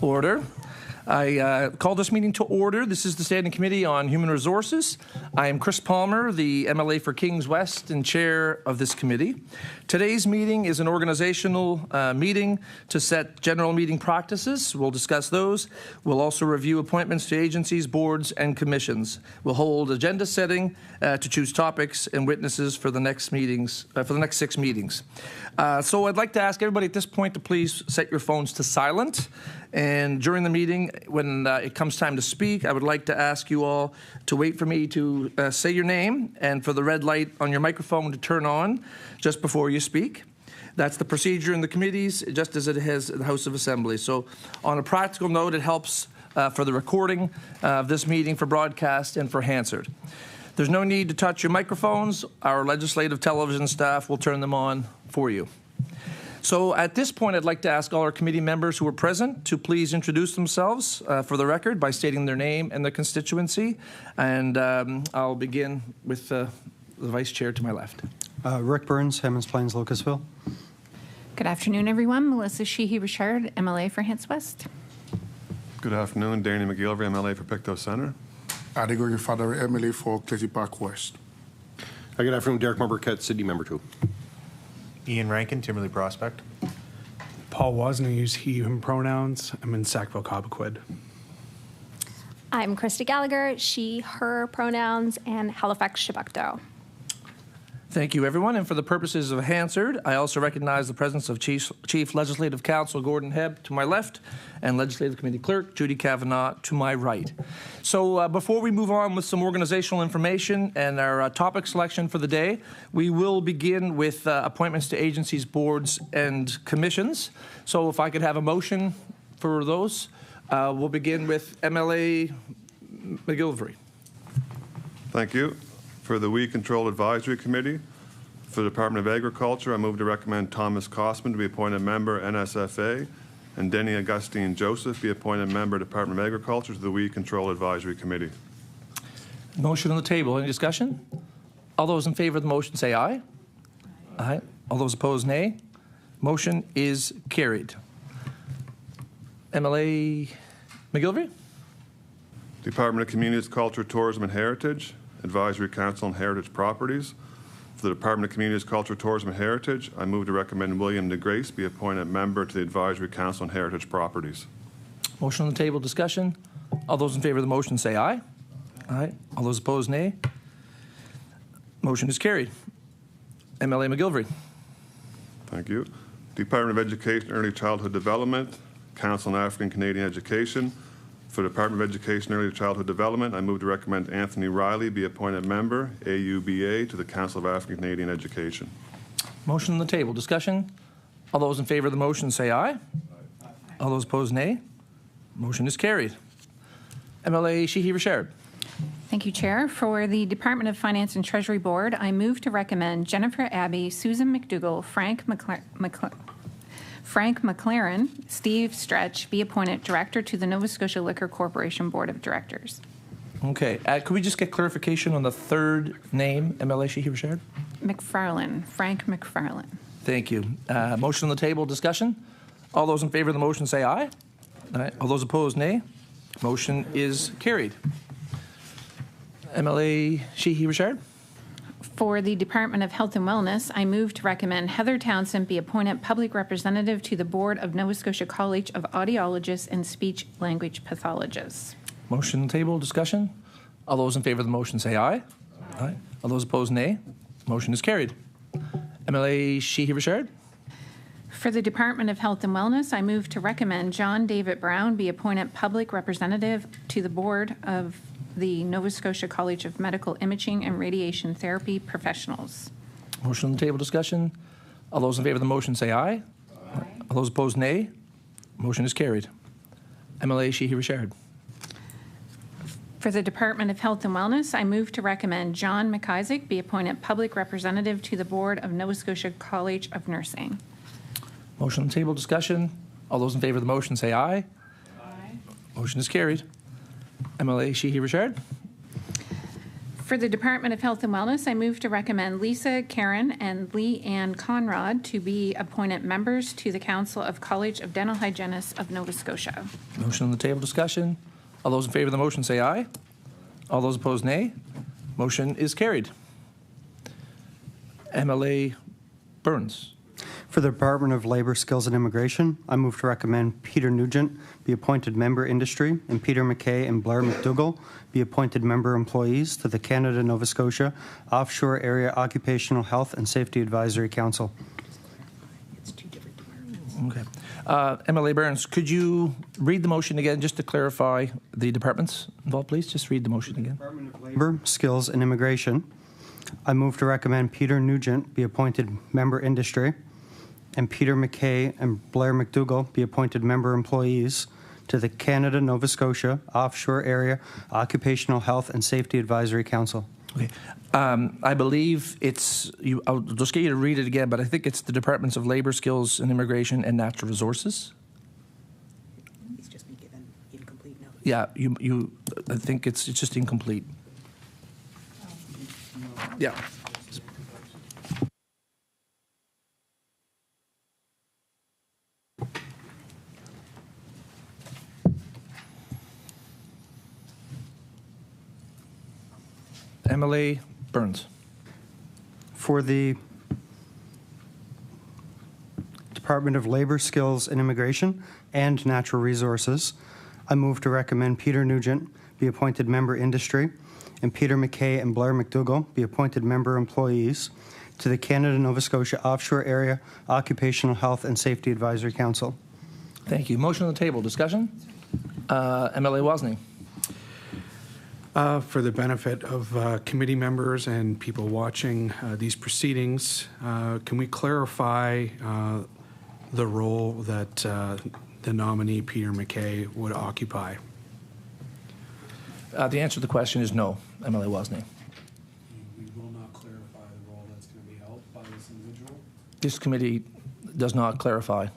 Order. I call this meeting to order. This is the Standing Committee on Human Resources. I am Chris Palmer, the MLA for Kings West and chair of this committee. Today's meeting is an organizational meeting to set general meeting practices. We'll discuss those. We'll also review appointments to agencies, boards, and commissions. We'll hold agenda setting to choose topics and witnesses for the next meetings, for the next 6 meetings. So I'd like to ask everybody at this point to please set your phones to silent. And during the meeting, when it comes time to speak, I would like to ask you all to wait for me to say your name and for the red light on your microphone to turn on just before you speak. That's the procedure in the committees, just as it has in the House of Assembly. So on a practical note, it helps for the recording of this meeting for broadcast and for Hansard. There's no need to touch your microphones. Our legislative television staff will turn them on for you. So at this point, I'd like to ask all our committee members who are present to please introduce themselves for the record by stating their name and their constituency. And I'll begin with the vice chair to my left. Rick Burns, Hammonds Plains, Lucasville. Good afternoon, everyone. Melissa Sheehy-Richard, MLA for Hants West. Good afternoon. Danny McGillivray, MLA for Pictou Centre. Adi Father, MLA for Clayton Park West. Good afternoon. Derek Marburkett, City Member 2. Ian Rankin, Timberley Prospect. Paul Wozny, use he, him pronouns. I'm in Sackville, Cobequid. I'm Krista Gallagher, she, her pronouns, and Halifax, Chebucto. Thank you, everyone. And for the purposes of Hansard, I also recognize the presence of Chief Legislative Counsel Gordon Hebb to my left and Legislative Committee Clerk Judy Kavanagh to my right. So before we move on with some organizational information and our topic selection for the day, we will begin with appointments to agencies, boards, and commissions. So if I could have a motion for those, we'll begin with MLA McGillivray. Thank you. For the Weed Control Advisory Committee, for the Department of Agriculture, I move to recommend Thomas Kosman to be appointed member NSFA and Denny Augustine Joseph be appointed member Department of Agriculture to the Weed Control Advisory Committee. Motion on the table. Any discussion? All those in favor of the motion say aye. Aye. All those opposed, nay. Motion is carried. MLA McGillivray. Department of Communities, Culture, Tourism, and Heritage, Advisory Council on Heritage Properties. For the Department of Communities, Culture, Tourism, and Heritage, I move to recommend William DeGrace be appointed member to the Advisory Council on Heritage Properties. Motion on the table. Discussion. All those in favor of the motion say aye. Aye. All those opposed, nay. Motion is carried. MLA McGillivray. Thank you. Department of Education, Early Childhood Development, Council on African Canadian Education. For the Department of Education and Early Childhood Development, I move to recommend Anthony Riley be appointed member, AUBA, to the Council of African Canadian Education. Motion on the table. Discussion. All those in favor of the motion say aye. Aye. All those opposed, nay. Motion is carried. MLA Sheehy-Richard. Thank you, Chair. For the Department of Finance and Treasury Board, I move to recommend Jennifer Abbey, Susan McDougall, Frank McLaren, Steve Stretch be appointed Director to the Nova Scotia Liquor Corporation Board of Directors. Okay. Could we just get clarification on the third name, MLA Sheehy-Richard? McFarlane, Frank McFarlane. Thank you. Motion on the table. Discussion. All those in favor of the motion say aye. Aye. All those opposed, nay. Motion is carried. MLA Sheehy-Richard. For the Department of Health and Wellness, I move to recommend Heather Townsend be appointed Public Representative to the Board of Nova Scotia College of Audiologists and Speech Language Pathologists. Motion on the table. Discussion. All those in favor of the motion say aye. Aye. All those opposed, nay. Motion is carried. MLA Sheehy-Richard. For the Department of Health and Wellness, I move to recommend John David Brown be appointed Public Representative to the Board of the Nova Scotia College of Medical Imaging and Radiation Therapy Professionals. Motion on the table. Discussion. All those in favor of the motion say aye. Aye. All those opposed, nay. Motion is carried. MLA Sheehy-Richard. For the Department of Health and Wellness, I move to recommend John McIsaac be appointed Public Representative to the Board of Nova Scotia College of Nursing. Motion on the table. Discussion. All those in favor of the motion say aye. Aye. Motion is carried. MLA Sheehy-Richard. For the Department of Health and Wellness, I move to recommend Lisa Karen and Lee Ann Conrad to be appointed members to the Council of College of Dental Hygienists of Nova Scotia. Motion on the table, discussion. All those in favor of the motion say aye. All those opposed, nay. Motion is carried. MLA Burns. For the Department of Labor, Skills and Immigration, I move to recommend Peter Nugent be appointed member industry and Peter McKay and Blair McDougall be appointed member employees to the Canada-Nova Scotia Offshore Area Occupational Health and Safety Advisory Council. Okay. MLA Burns, could you read the motion again just to clarify the departments involved, please? Just read the motion again. Department of Labor, Skills and Immigration, I move to recommend Peter Nugent be appointed member industry and Peter McKay and Blair McDougall be appointed member employees to the Canada-Nova Scotia Offshore Area Occupational Health and Safety Advisory Council. Okay. I believe it's, I'll just get you to read it again, but I think it's the Departments of Labor, Skills and Immigration and Natural Resources. He's just been given incomplete notes. Yeah, I think it's just incomplete. Yeah. MLA Burns. For the Department of Labor, Skills and Immigration and Natural Resources, I move to recommend Peter Nugent be appointed member industry and Peter McKay and Blair McDougall be appointed member employees to the Canada-Nova Scotia Offshore Area Occupational Health and Safety Advisory Council. Thank you. Motion on the table. Discussion? MLA Wozni. For the benefit of committee members and people watching these proceedings, can we clarify the role that the nominee, Peter McKay, would occupy? The answer to the question is no, MLA Wozni. We will not clarify the role that's going to be held by this individual? This committee does not clarify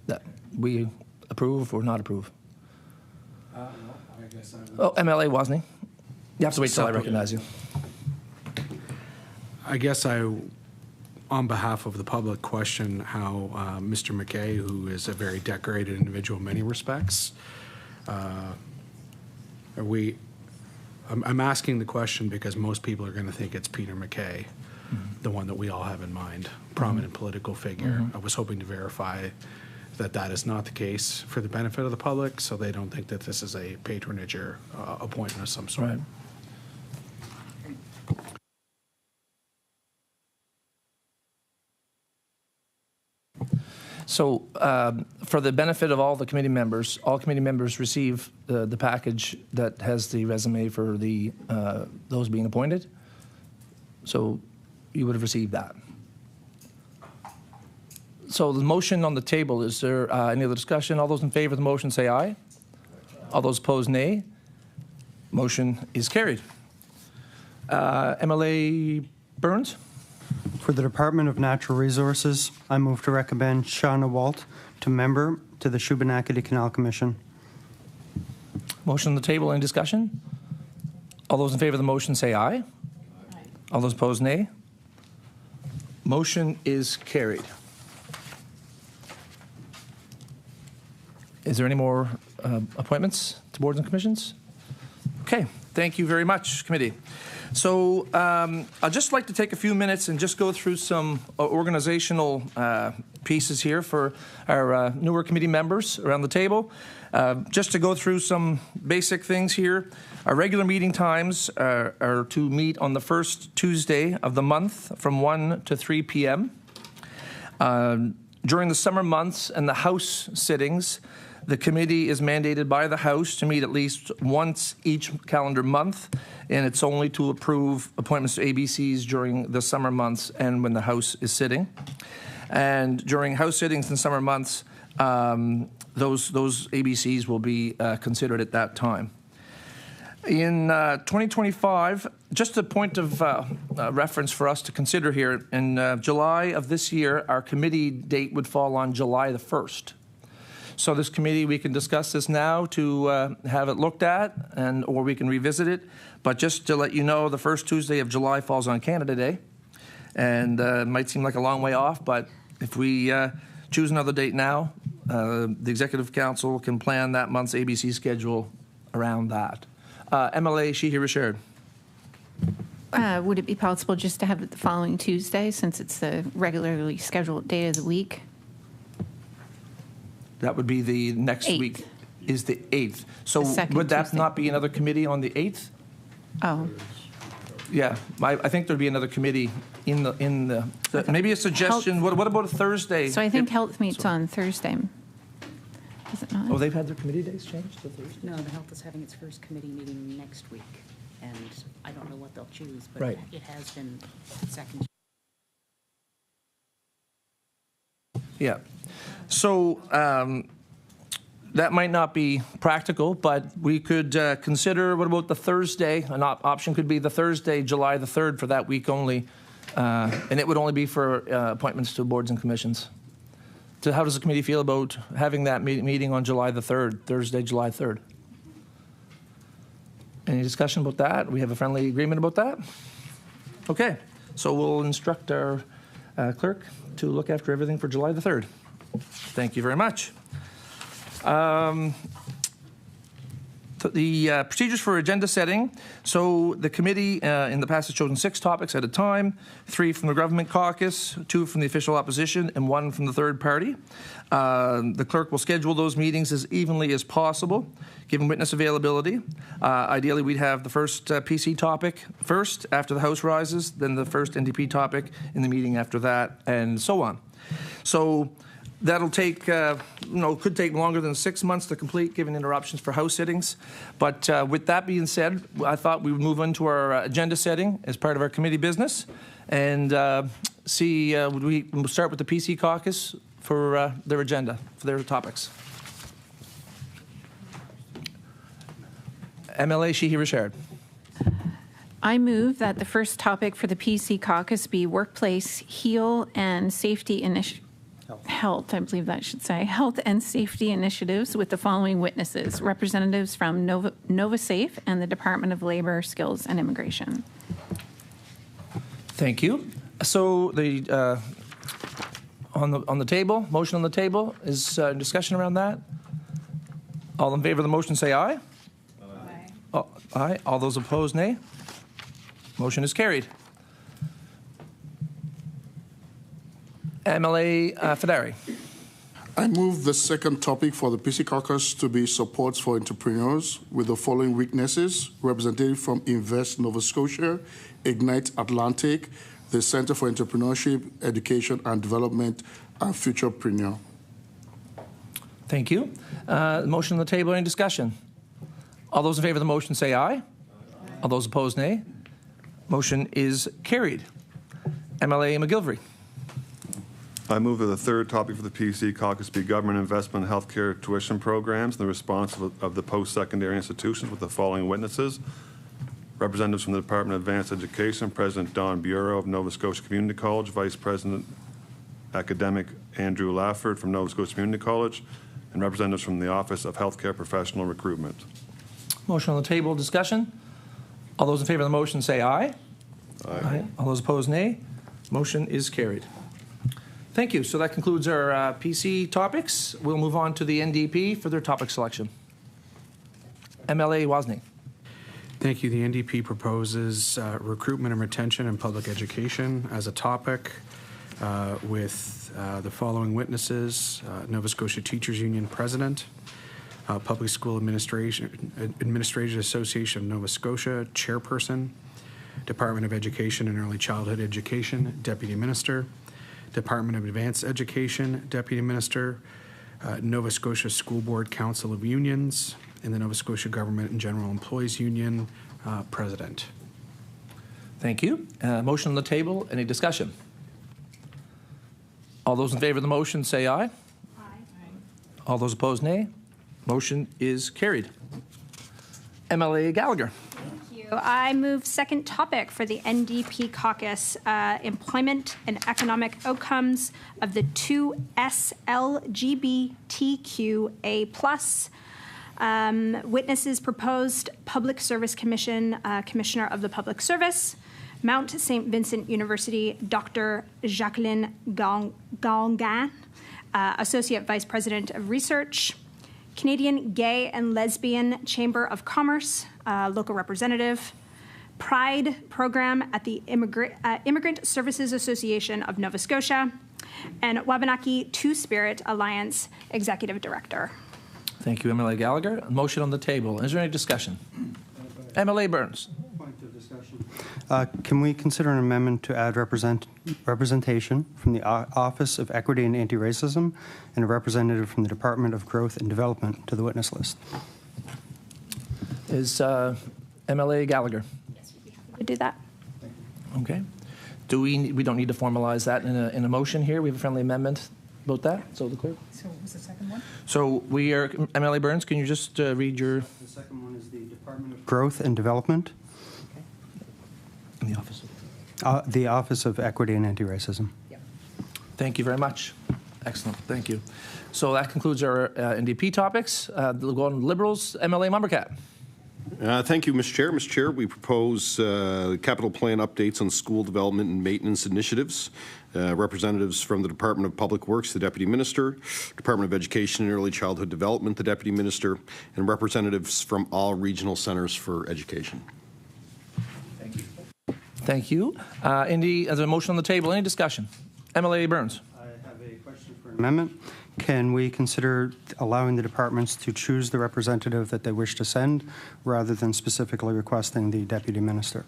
that we approve or not approve. No, I guess I would. Oh, MLA Wozni. You have to wait till I recognize you. I guess on behalf of the public, question how Mr. McKay, who is a very decorated individual in many respects, I'm asking the question because most people are going to think it's Peter McKay, the one that we all have in mind, prominent political figure. I was hoping to verify that that is not the case for the benefit of the public, so they don't think that this is a patronage or appointment of some sort. Right. So for the benefit of all committee members receive the package that has the resume for the those being appointed. So you would have received that. So the motion on the table, is there any other discussion? All those in favor of the motion say aye. All those opposed, nay. Motion is carried. MLA Burns? For the Department of Natural Resources, I move to recommend Shauna Walt to member to the Shubenacadie Canal Commission. Motion on the table, any discussion? All those in favor of the motion say aye. Aye. All those opposed, nay. Motion is carried. Is there any more appointments to boards and commissions? Okay, thank you very much, committee. So I'd just like to take a few minutes and just go through some organizational pieces here for our newer committee members around the table. Just to go through some basic things here. Our regular meeting times are to meet on the first Tuesday of the month from 1 to 3 p.m. During the summer months and the House sittings, the committee is mandated by the House to meet at least once each calendar month, and it's only to approve appointments to ABCs during the summer months and when the House is sitting. And during House sittings in summer months, those ABCs will be considered at that time. In 2025, just a point of reference for us to consider here, in July of this year, our committee date would fall on July the 1st. So this committee, we can discuss this now to have it looked at, or we can revisit it. But just to let you know, the first Tuesday of July falls on Canada Day. And it might seem like a long way off, but if we choose another date now, the Executive Council can plan that month's ABC schedule around that. MLA Sheehy Richard. Would it be possible just to have it the following Tuesday, since it's the regularly scheduled day of the week? That would be the next 8th. week, is the 8th. So The second would that Tuesday. not be another committee on the 8th? Oh, Yeah, I think there'd be another committee in the maybe a suggestion. What about a Thursday? so I think health meets on Thursday. Is it not? Oh, they've had their committee days changed to Thursday? No, the health is having its first committee meeting next week, and I don't know what they'll choose, but Right. it has been second. Yeah. So that might not be practical, but we could consider, what about the Thursday? An option could be the Thursday, July the 3rd, for that week only. And it would only be for appointments to boards and commissions. So how does the committee feel about having that meeting on July the 3rd, Thursday, July 3rd? Any discussion about that? We have a friendly agreement about that? Okay. So we'll instruct our clerk to look after everything for July the 3rd. Thank you very much. The procedures for agenda setting. So the committee in the past has chosen 6 topics at a time, 3 from the government caucus, 2 from the official opposition, and 1 from the third party. The clerk will schedule those meetings as evenly as possible, given witness availability. Ideally, we'd have the first PC topic first, after the House rises, then the first NDP topic in the meeting after that, and so on. So that'll take, could take longer than 6 months to complete, given interruptions for House sittings. But with that being said, I thought we would move on to our agenda setting as part of our committee business, and we'll start with the PC caucus for their agenda, for their topics. MLA Sheehy Richard. I move that the first topic for the PC caucus be workplace heal and safety health, I believe that should say, health and safety initiatives with the following witnesses: representatives from NovaSafe and the Department of Labor, Skills and Immigration. Thank you. So the on the table, motion on the table, is discussion around that? All in favor of the motion say aye. Aye. Aye. All those opposed, nay. Motion is carried. MLA Fedari. I move the second topic for the PC caucus to be supports for entrepreneurs with the following witnesses: representative from Invest Nova Scotia, Ignite Atlantic, the Center for Entrepreneurship, Education and Development, and Futurepreneur. Thank you. Motion on the table, any discussion? All those in favor of the motion say aye. Aye. All those opposed, nay. Motion is carried. MLA McGilvery. I move that the third topic for the PC caucus be government investment in healthcare tuition programs and the response of the post-secondary institutions with the following witnesses: representatives from the Department of Advanced Education, President Don Bureau of Nova Scotia Community College, Vice President Academic Andrew Lafford from Nova Scotia Community College, and representatives from the Office of Healthcare Professional Recruitment. Motion on the table, discussion. All those in favor of the motion say aye. Aye. All those opposed, nay. Motion is carried. Thank you. So that concludes our PC topics. We'll move on to the NDP for their topic selection. MLA Wozni. Thank you. The NDP proposes recruitment and retention in public education as a topic with the following witnesses: Nova Scotia Teachers Union President, Public School Administrators Association of Nova Scotia Chairperson, Department of Education and Early Childhood Education Deputy Minister, Department of Advanced Education Deputy Minister, Nova Scotia School Board Council of Unions, and the Nova Scotia Government and General Employees Union President. Thank you. Motion on the table. Any discussion? All those in favor of the motion say aye. Aye. All those opposed, nay. Motion is carried. MLA Gallagher. Thank you. I move second topic for the NDP caucus, employment and economic outcomes of the two SLGBTQA+. Witnesses proposed Public Service Commission, Commissioner of the Public Service, Mount St. Vincent University, Dr. Jacqueline Gangan, Associate Vice President of Research, Canadian Gay and Lesbian Chamber of Commerce, local representative, Pride Program at the Immigrant Services Association of Nova Scotia, and Wabanaki Two-Spirit Alliance Executive Director. Thank you, MLA Gallagher. A motion on the table. Is there any discussion? MLA Burns. Point of discussion. Can we consider an amendment to add representation from the Office of Equity and Anti-Racism and a representative from the Department of Growth and Development to the witness list? Is MLA Gallagher? Yes, we'd be happy to do that. Okay. Do we don't need to formalize that in a motion here? We have a friendly amendment about that? So the clear? So what was the second one? So we are, MLA Burns, can you just read your? The second one is the Department of Growth and Development. In the office. The Office of Equity and Anti-Racism. Yep. Thank you very much. Excellent. Thank you. So that concludes our NDP topics. We'll go on to Liberals. MLA Mumbercat. Thank you, Mr. Chair. Mr. Chair, we propose capital plan updates on school development and maintenance initiatives. Representatives from the Department of Public Works, the Deputy Minister, Department of Education and Early Childhood Development, the Deputy Minister, and representatives from all regional centers for education. Thank you. Indy, as a motion on the table, any discussion? MLA Burns. I have a question for an amendment. Can we consider allowing the departments to choose the representative that they wish to send rather than specifically requesting the Deputy Minister?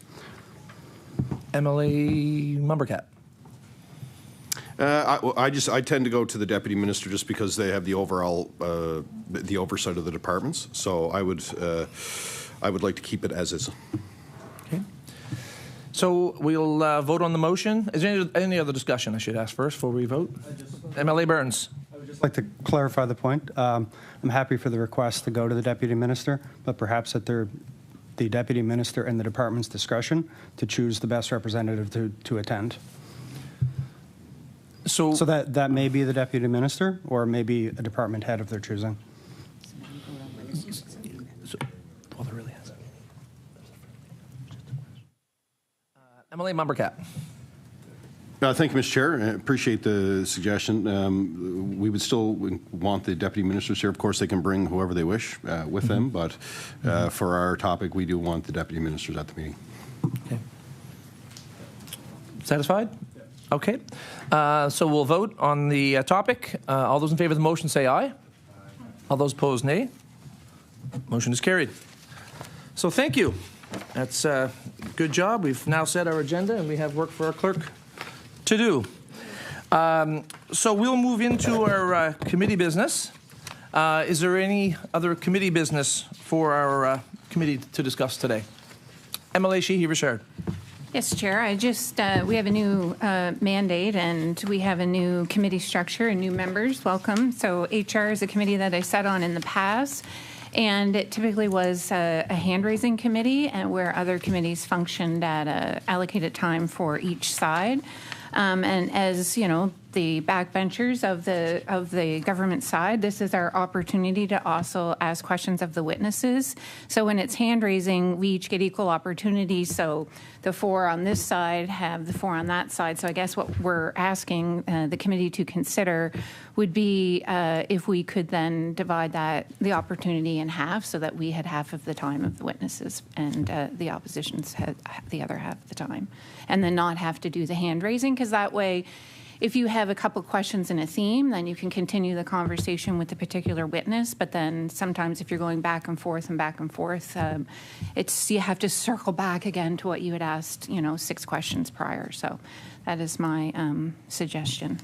MLA Mumbercat. I tend to go to the Deputy Minister just because they have the overall the oversight of the departments. So I would like to keep it as is. Okay. So we'll vote on the motion. Is there any other discussion I should ask first before we vote? MLA Burns. I would just like to clarify the point. I'm happy for the request to go to the Deputy Minister, but perhaps at the Deputy Minister and the department's discretion to choose the best representative to attend. So that may be the Deputy Minister or maybe a department head of their choosing. MLA Mumbercat. Thank you, Mr. Chair. I appreciate the suggestion. We would still want the Deputy Ministers here. Of course, they can bring whoever they wish with them, but for our topic, we do want the Deputy Ministers at the meeting. Okay. Satisfied? Okay. So we'll vote on the topic. All those in favor of the motion say aye. All those opposed, nay. Motion is carried. So thank you. That's a good job. We've now set our agenda and we have work for our clerk to do. So we'll move into our committee business. Is there any other committee business for our committee to discuss today? MLA Sheehy-Richard. Yes, Chair. We have a new mandate and we have a new committee structure and new members. Welcome. So HR is a committee that I sat on in the past. And it typically was a hand-raising committee where other committees functioned at an allocated time for each side. And as you know, the backbenchers of the government side, this is our opportunity to also ask questions of the witnesses. So when it's hand-raising, we each get equal opportunity. So the four on this side have the four on that side. So I guess what we're asking the committee to consider would be if we could then divide the opportunity in half so that we had half of the time of the witnesses and the oppositions had the other half of the time. And then not have to do the hand-raising, because that way, if you have a couple questions in a theme, then you can continue the conversation with the particular witness. But then sometimes if you're going back and forth, you have to circle back again to what you had asked, 6 questions prior. So that is my suggestion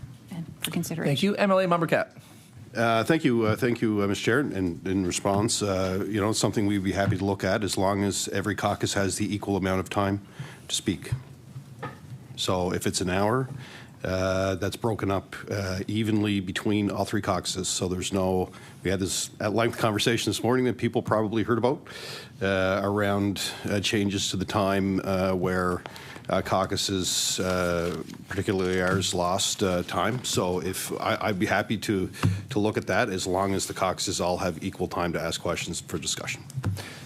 for consideration. Thank you. MLA Mumbercat. Thank you, Mr. Chair. And in response, it's something we'd be happy to look at as long as every caucus has the equal amount of time to speak. So if it's an hour that's broken up evenly between all three caucuses. So there's no, we had this at-length conversation this morning that people probably heard about around changes to the time where caucuses, particularly ours, lost time. So if I'd be happy to look at that as long as the caucuses all have equal time to ask questions for discussion.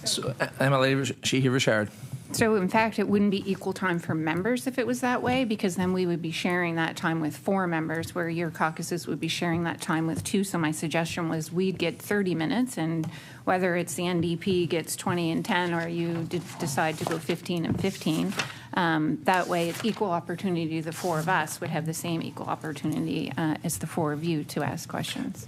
So, MLA Sheehy-Richard. So in fact, it wouldn't be equal time for members if it was that way, because then we would be sharing that time with 4 members, where your caucuses would be sharing that time with 2. So my suggestion was we'd get 30 minutes, and whether it's the NDP gets 20 and 10, or you decide to go 15 and 15, that way it's equal opportunity. The 4 of us would have the same equal opportunity as the 4 of you to ask questions.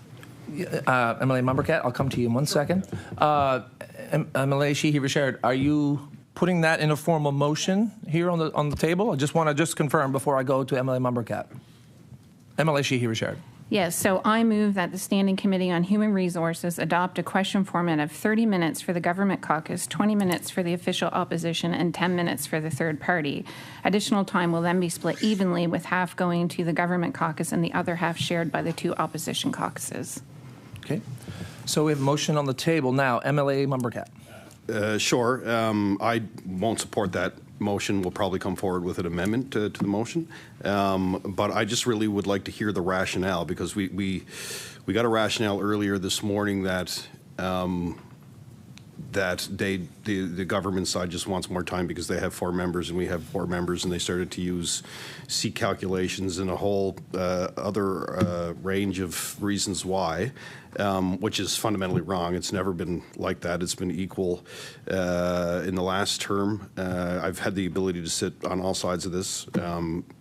MLA Mumbercat, I'll come to you in 1 second. MLA Sheehy-Richard, are you putting that in a formal motion here on the table? I just want to confirm before I go to MLA Mumbercat. MLA Sheehy-Richard. Yes, so I move that the Standing Committee on Human Resources adopt a question format of 30 minutes for the government caucus, 20 minutes for the official opposition, and 10 minutes for the third party. Additional time will then be split evenly, with half going to the government caucus and the other half shared by the 2 opposition caucuses. Okay. So we have a motion on the table now. MLA Mumbercat. Sure. I won't support that motion. We'll probably come forward with an amendment to the motion. But I just really would like to hear the rationale, because we got a rationale earlier this morning that the government side just wants more time because they have 4 members and we have 4 members, and they started to use seat calculations and a whole other range of reasons why, which is fundamentally wrong. It's never been like that. It's been equal in the last term. I've had the ability to sit on all sides of this.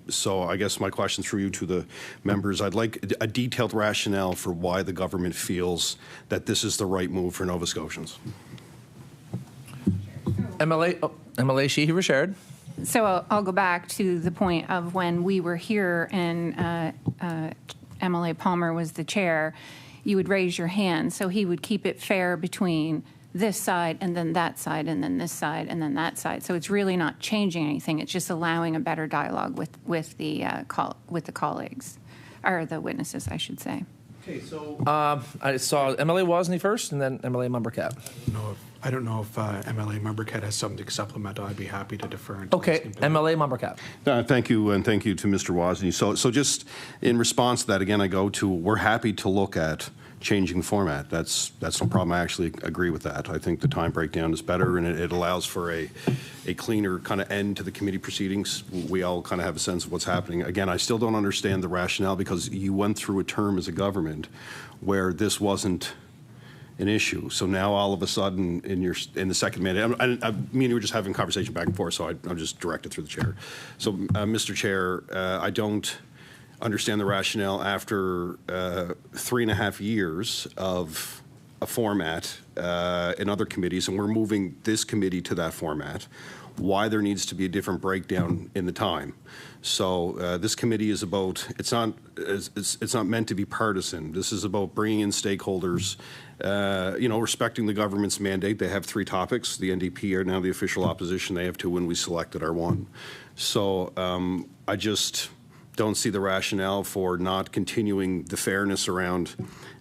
So I guess my question through you to the members, I'd like a detailed rationale for why the government feels that this is the right move for Nova Scotians. MLA Sheehy-Richard. So I'll go back to the point of when we were here and MLA Palmer was the chair. You would raise your hand, so he would keep it fair between this side and then that side and then this side and then that side. So it's really not changing anything. It's just allowing a better dialogue with the colleagues, or the witnesses, I should say. Okay, so I saw MLA Wozni first, and then MLA Mumbercat. I don't know if MLA Mumbercat has something supplemental. I'd be happy to defer. Okay, MLA Mumbercat. Thank you, and thank you to Mr. Wozni. So just in response to that, again, I go to, we're happy to look at changing the format. That's no problem. I actually agree with that. I think the time breakdown is better, and it allows for a cleaner kind of end to the committee proceedings. We all kind of have a sense of what's happening. Again, I still don't understand the rationale, because you went through a term as a government where this wasn't an issue. So now all of a sudden in the second mandate, I mean, we were just having a conversation back and forth, so I'll just direct it through the chair. So, Mr. Chair, I don't understand the rationale after 3.5 years of a format in other committees, and we're moving this committee to that format, why there needs to be a different breakdown in the time. So this committee is about, it's not meant to be partisan. This is about bringing in stakeholders, respecting the government's mandate. They have 3 topics. The NDP are now the official opposition. They have 2, and we selected our 1. So I just don't see the rationale for not continuing the fairness around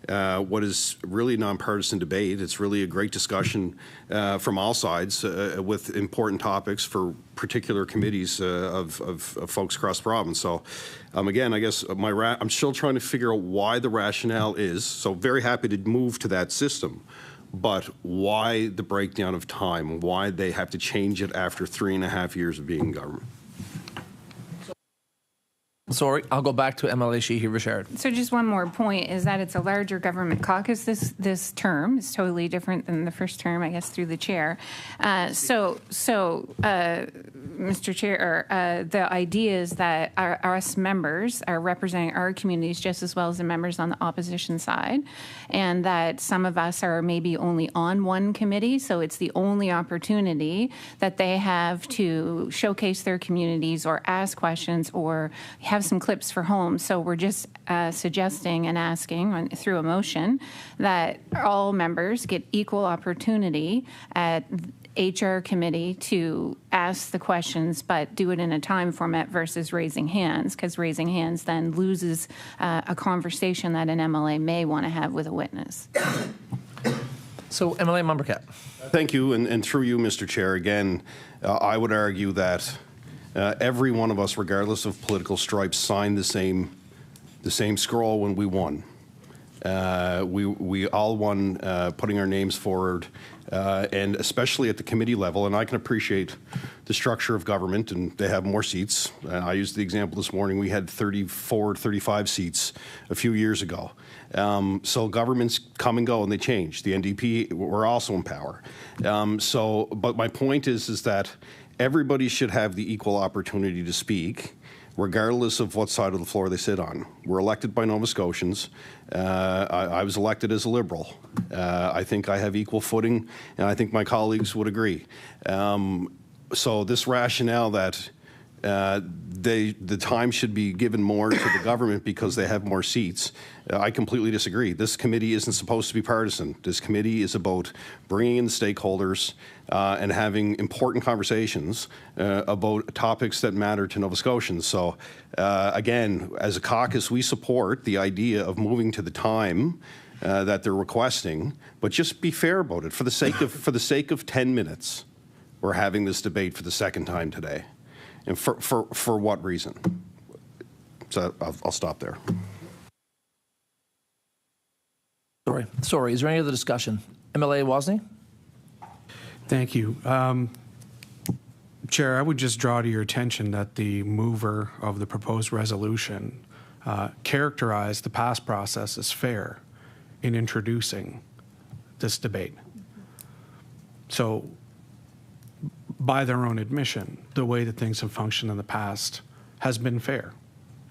what is really nonpartisan debate. It's really a great discussion from all sides with important topics for particular committees of folks across the province. So again, I guess I'm still trying to figure out why the rationale is. So very happy to move to that system. But why the breakdown of time? Why they have to change it after 3.5 years of being in government? Sorry, I'll go back to MLA Sheehy-Richard. So just one more point is that it's a larger government caucus this term. It's totally different than the first term, I guess, through the chair. Mr. Chair, the idea is that us members are representing our communities just as well as the members on the opposition side, and that some of us are maybe only on one committee, so it's the only opportunity that they have to showcase their communities or ask questions or have some clips for home. So we're just suggesting and asking through a motion that all members get equal opportunity at HR committee to ask the questions, but do it in a time format versus raising hands, because raising hands then loses a conversation that an MLA may want to have with a witness. So MLA Mumbercat. Thank you, and through you, Mr. Chair, again, I would argue that every one of us, regardless of political stripes, signed the same scroll when we won. We all won putting our names forward, and especially at the committee level, and I can appreciate the structure of government, and they have more seats. I used the example this morning, we had 34, 35 seats a few years ago. So governments come and go and they change. The NDP were also in power. But my point is that everybody should have the equal opportunity to speak, regardless of what side of the floor they sit on. We're elected by Nova Scotians. I was elected as a Liberal. I think I have equal footing, and I think my colleagues would agree. So this rationale that the time should be given more to the government because they have more seats, I completely disagree. This committee isn't supposed to be partisan. This committee is about bringing in the stakeholders and having important conversations about topics that matter to Nova Scotians. So again, as a caucus, we support the idea of moving to the time that they're requesting, but just be fair about it. For the sake of 10 minutes, we're having this debate for the second time today. And for what reason? So I'll stop there. Sorry. Is there any other discussion? MLA Wozni? Thank you. Chair, I would just draw to your attention that the mover of the proposed resolution characterized the past process as fair in introducing this debate. So, by their own admission, the way that things have functioned in the past has been fair,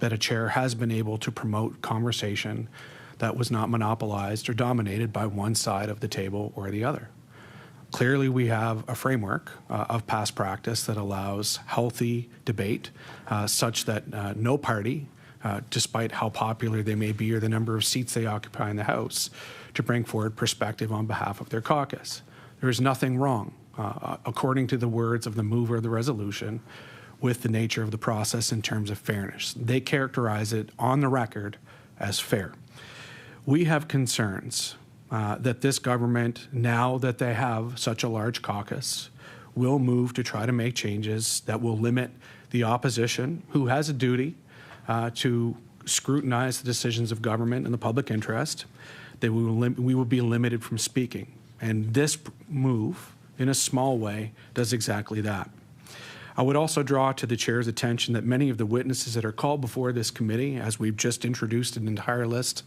that a chair has been able to promote conversation that was not monopolized or dominated by one side of the table or the other. Clearly, we have a framework of past practice that allows healthy debate such that no party, despite how popular they may be or the number of seats they occupy in the House, to bring forward perspective on behalf of their caucus. There is nothing wrong, according to the words of the mover of the resolution, with the nature of the process in terms of fairness. They characterize it on the record as fair. We have concerns that this government, now that they have such a large caucus, will move to try to make changes that will limit the opposition, who has a duty to scrutinize the decisions of government in the public interest. We will be limited from speaking. And this move, in a small way, does exactly that. I would also draw to the chair's attention that many of the witnesses that are called before this committee, as we've just introduced an entire list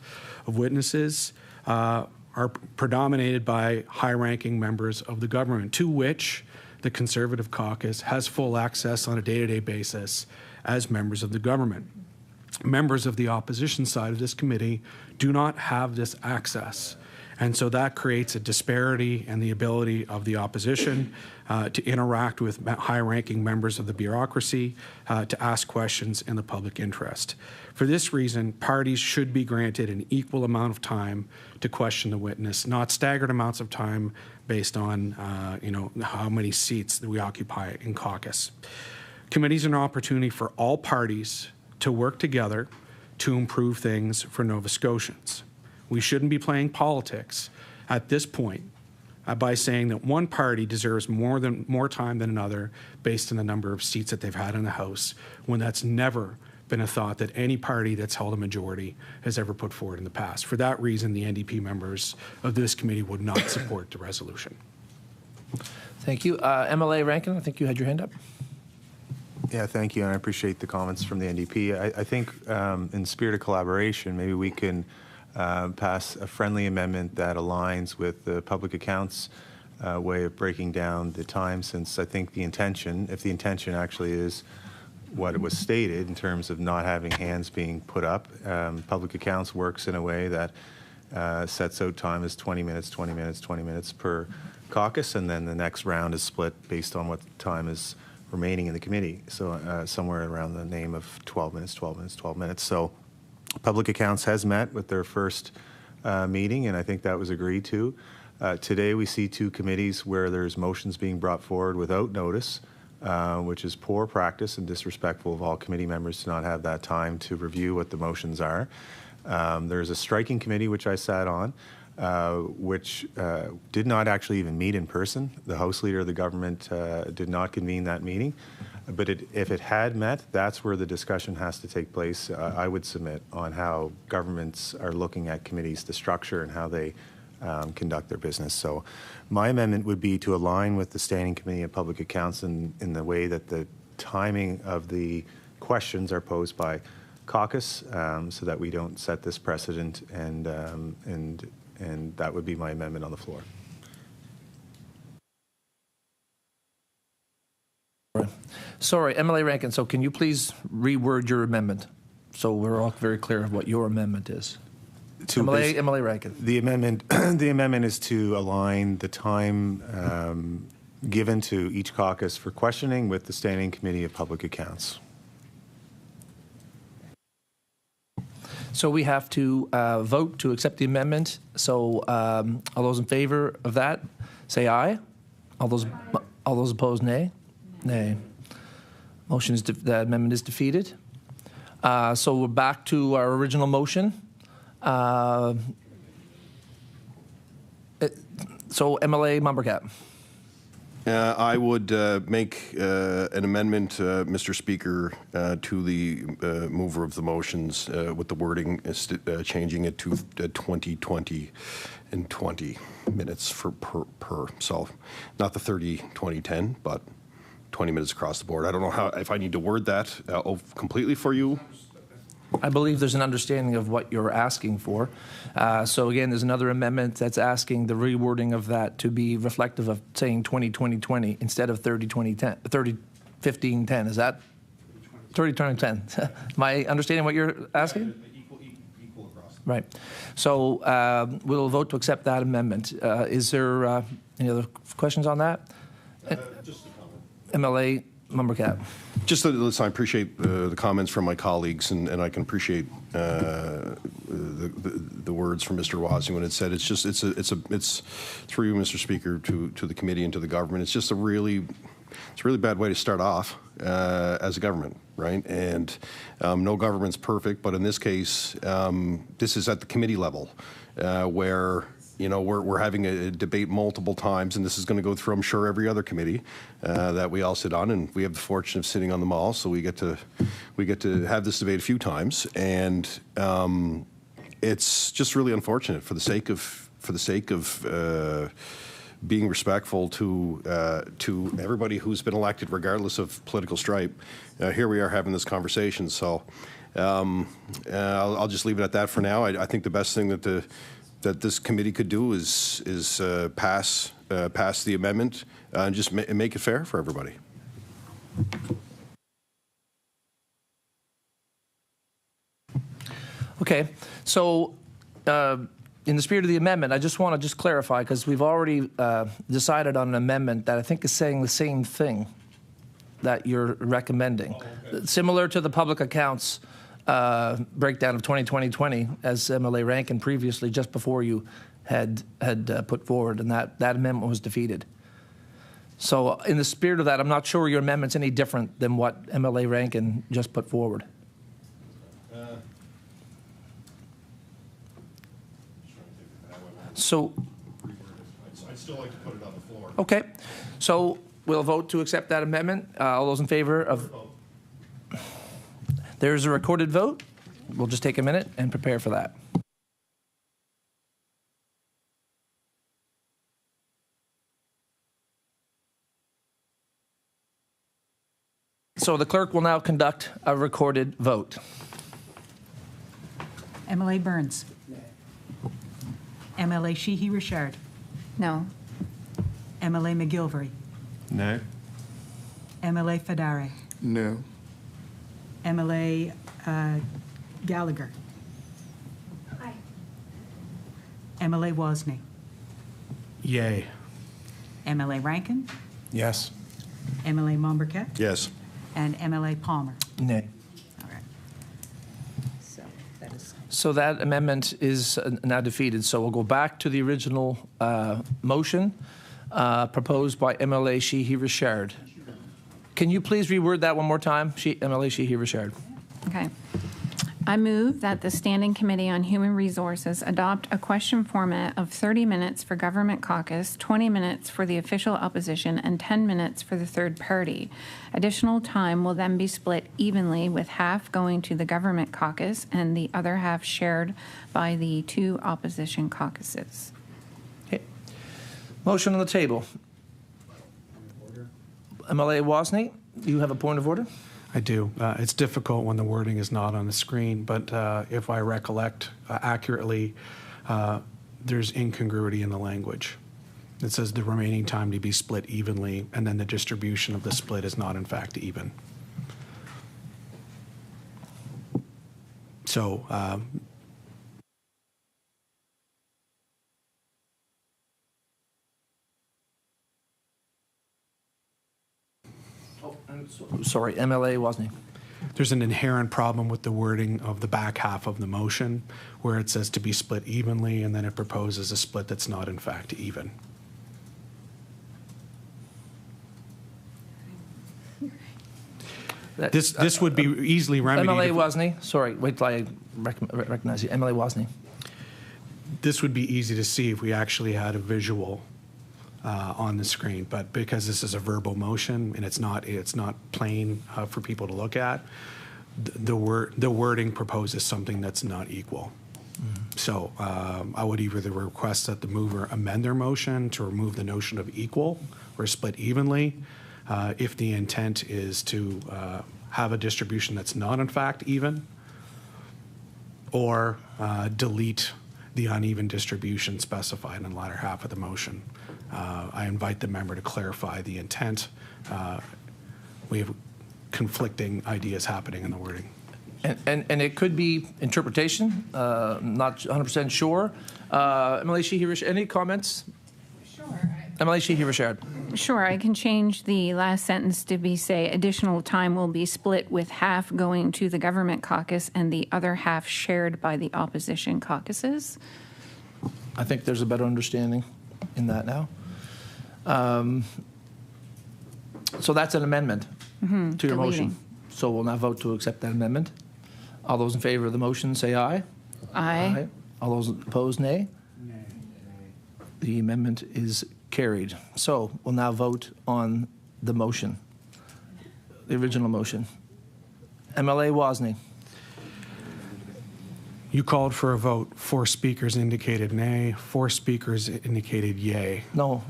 of witnesses, are predominated by high-ranking members of the government, to which the Conservative caucus has full access on a day-to-day basis as members of the government. Members of the opposition side of this committee do not have this access. And so that creates a disparity in the ability of the opposition to interact with high-ranking members of the bureaucracy, to ask questions in the public interest. For this reason, parties should be granted an equal amount of time to question the witness, not staggered amounts of time based on how many seats that we occupy in caucus. Committees are an opportunity for all parties to work together to improve things for Nova Scotians. We shouldn't be playing politics at this point by saying that one party deserves more time than another based on the number of seats that they've had in the House, when that's never been a thought that any party that's held a majority has ever put forward in the past. For that reason, the NDP members of this committee would not support the resolution. Thank you. MLA Rankin, I think you had your hand up. Yeah, thank you, and I appreciate the comments from the NDP. I think in spirit of collaboration, maybe we can pass a friendly amendment that aligns with the public accounts way of breaking down the time, since I think the intention, if the intention actually is what it was stated in terms of not having hands being put up, public accounts works in a way that sets out time as 20 minutes, 20 minutes, 20 minutes per caucus, and then the next round is split based on what time is remaining in the committee. So somewhere around the name of 12 minutes, 12 minutes, 12 minutes. So Public Accounts has met with their first meeting, and I think that was agreed to. Today, we see two committees where there's motions being brought forward without notice, which is poor practice and disrespectful of all committee members to not have that time to review what the motions are. There's a striking committee, which I sat on, which did not actually even meet in person. The House Leader of the government did not convene that meeting. But if it had met, that's where the discussion has to take place, I would submit, on how governments are looking at committees, the structure, and how they conduct their business. So my amendment would be to align with the Standing Committee of Public Accounts in the way that the timing of the questions are posed by caucus, so that we don't set this precedent, and that would be my amendment on the floor. Sorry, MLA Rankin, so can you please reword your amendment so we're all very clear of what your amendment is? MLA Rankin. The amendment is to align the time given to each caucus for questioning with the Standing Committee of Public Accounts. So we have to vote to accept the amendment. So all those in favor of that, say aye. All those opposed, nay. Nay. The amendment is defeated. So we're back to our original motion. So MLA Mumbercat. I would make an amendment, Mr. Speaker, to the mover of the motions with the wording changing it to 20 and 20 minutes per. So not the 30, 20, 10, but 20 minutes across the board. I don't know if I need to word that completely for you. I believe there's an understanding of what you're asking for. So again, there's another amendment that's asking the rewording of that to be reflective of saying 20-20-20 instead of 30-20-10, 30-15-10. Is that 30-20-10? Am I understanding what you're asking? Equal across. Right. So we'll vote to accept that amendment. Is there any other questions on that? Just a comment. MLA Mumbercat. Just listen, I appreciate the comments from my colleagues, and I can appreciate the words from Mr. Wazzy when it said it's through you, Mr. Speaker, to the committee and to the government. It's just a really bad way to start off as a government, right? And no government's perfect, but in this case, this is at the committee level where. You know, we're having a debate multiple times, and this is going to go through, I'm sure, every other committee that we all sit on, and we have the fortune of sitting on them all, so we get to have this debate a few times, and it's just really unfortunate for the sake of being respectful to everybody who's been elected, regardless of political stripe. Here we are having this conversation, so I'll just leave it at that for now. I think the best thing that this committee could do is pass the amendment and just make it fair for everybody. Okay, so in the spirit of the amendment, I just want to clarify, because we've already decided on an amendment that I think is saying the same thing that you're recommending. Oh, okay. Similar to the public accounts breakdown of 20-20-20, as MLA Rankin previously, just before you had put forward, and that amendment was defeated. So in the spirit of that, I'm not sure your amendment's any different than what MLA Rankin just put forward. So I'd still like to put it on the floor. Okay, so we'll vote to accept that amendment. All those in favor of... There's a recorded vote. We'll just take a minute and prepare for that. So the clerk will now conduct a recorded vote. MLA Burns. MLA Sheehy-Richard. No. MLA McGilvery. Nay. MLA Fadare. No. MLA Gallagher. Aye. MLA Wozni. Yay. MLA Rankin. Yes. MLA Mombercat. Yes. And MLA Palmer. Nay. All right. So that is So that amendment is now defeated. So we'll go back to the original motion proposed by MLA Sheehy-Richard. Can you please reword that one more time, MLA Sheehy-Richard? Okay. I move that the Standing Committee on Human Resources adopt a question format of 30 minutes for government caucus, 20 minutes for the official opposition, and 10 minutes for the third party. Additional time will then be split evenly, with half going to the government caucus and the other half shared by the 2 opposition caucuses. Okay. Motion on the table. MLA Wozni, you have a point of order? I do. It's difficult when the wording is not on the screen, but if I recollect accurately, there's incongruity in the language. It says the remaining time to be split evenly, and then the distribution of the split is not in fact even. So Sorry, MLA Wozni. there's an inherent problem with the wording of the back half of the motion, where it says to be split evenly, and then it proposes a split that's not in fact even. This would be easily remedied. MLA Wozni, sorry, wait till I recognize you. MLA Wozni. This would be easy to see if we actually had a visual on the screen, but because this is a verbal motion and it's not plain for people to look at, the wording proposes something that's not equal. So I would either request that the mover amend their motion to remove the notion of equal or split evenly, if the intent is to have a distribution that's not in fact even, or delete the uneven distribution specified in the latter half of the motion. I invite the member to clarify the intent. We have conflicting ideas happening in the wording. And it could be interpretation, not 100% sure. MLA Sheehy-Richard, any comments? Sure. MLA Sheehy-Richard. Sure, I can change the last sentence to say additional time will be split, with half going to the government caucus and the other half shared by the opposition caucuses. I think there's a better understanding in that now. So that's an amendment to your motion. Deleting. So we'll now vote to accept that amendment. All those in favor of the motion say aye. Aye. All those opposed, nay. Nay. The amendment is carried. So we'll now vote on the motion, the original motion. MLA Wozni. You called for a vote. 4 speakers indicated nay. 4 speakers indicated yay. No,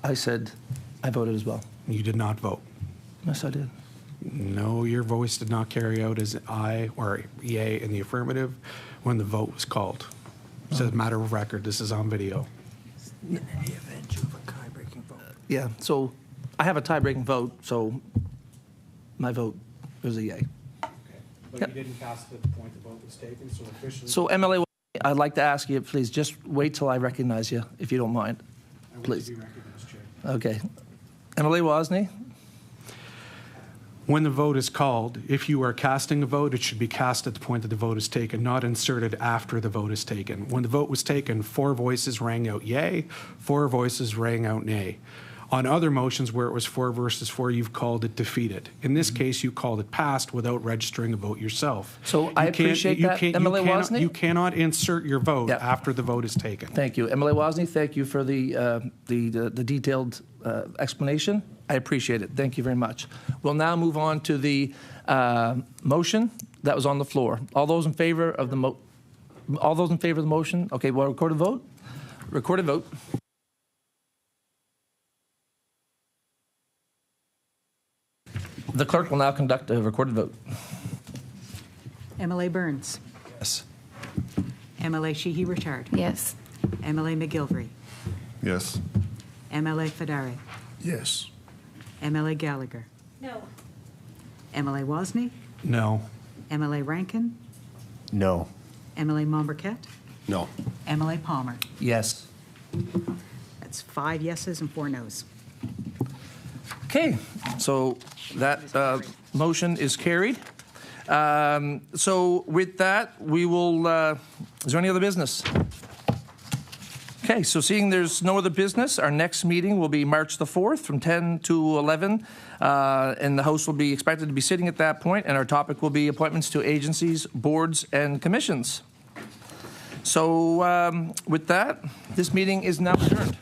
I said I voted as well. You did not vote. Yes, I did. No, your voice did not carry out as aye or yay in the affirmative when the vote was called. It's a matter of record. This is on video. In any event, you have a tie-breaking vote. Yeah, so I have a tie-breaking vote, so my vote was a yay. But Yep. you didn't cast it at the point the vote was taken, so officially. So MLA, I'd like to ask you, please, just wait till I recognize you, if you don't mind. I wish Please. to be recognized, Chair. Okay. MLA Wozni? When the vote is called, if you are casting a vote, it should be cast at the point that the vote is taken, not inserted after the vote is taken. When the vote was taken, 4 voices rang out yay, 4 voices rang out nay. On other motions where it was 4 versus 4, you've called it defeated. In this case, you called it passed without registering a vote yourself. So I appreciate that, MLA Wozni. You cannot insert your vote Yep. after the vote is taken. Thank you. MLA Wozni, thank you for the detailed explanation. I appreciate it. Thank you very much. We'll now move on to the motion that was on the floor. All those in favor of the motion? Okay, well, recorded vote? Recorded vote. The clerk will now conduct a recorded vote. MLA Burns. Yes. MLA Sheehy-Richard. Yes. MLA McGilvery. Yes. MLA Fadare. Yes. MLA Gallagher. No. MLA Wozni. No. MLA Rankin. No. MLA Momberket. No. MLA Palmer. Yes. That's 5 yeses and 4 nos. Okay, so that motion is carried. So with that, we will, is there any other business? Okay, so seeing there's no other business, our next meeting will be March the 4th from 10 to 11, and the House will be expected to be sitting at that point, and our topic will be appointments to agencies, boards, and commissions. So with that, this meeting is now adjourned.